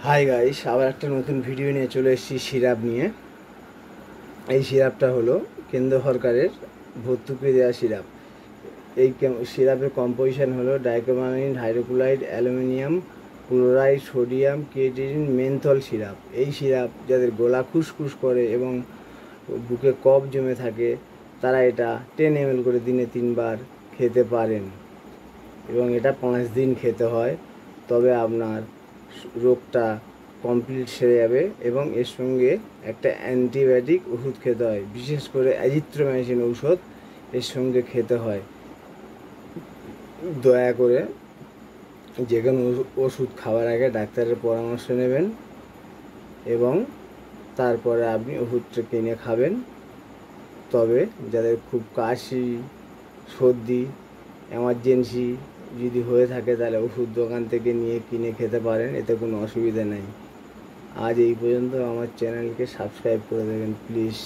Hi guys, আবার একটা নতুন ভিডিও নিয়ে চলে এসেছি সিরাপ নিয়ে। এই সিরাপটা হলো কেন্দ্র সরকারের ভর্তুকি দেওয়া সিরাপ। এই সিরাপের কম্পোজিশন হলো dicyclomine, hydrochloride, aluminium chloride, sodium, creatinine, menthol syrup. এই সিরাপ যাদের গলা খুসখুস করে এবং বুকে কফ জমে থাকে তারা এটা 10 ml করে দিনে 3 বার খেতে পারেন এবং এটা 5 দিন খেতে হয়। তবে আপনার রোগটা কমপ্লিট সেরে যাবে এবং এর সঙ্গে একটা অ্যান্টিবায়োটিক ওষুধ খেতে হয়, বিশেষ করে অ্যাজিথ্রোমাইসিন ঔষধ এর সঙ্গে খেতে হয়। দয়া করে যে কোনো ওষুধ খাওয়ার আগে ডাক্তারের পরামর্শ নেবেন এবং তারপরে আপনি ওষুধটা কিনে খাবেন। তবে যাদের খুব কাশি, সর্দি, এমার্জেন্সি যদি হয়ে থাকে তাহলে ওষুধ দোকান থেকে নিয়ে কিনে খেতে পারেন, এতে কোনো অসুবিধা নেই। আজ এই পর্যন্ত। আমার চ্যানেলকে সাবস্ক্রাইব করে দেবেন প্লিজ।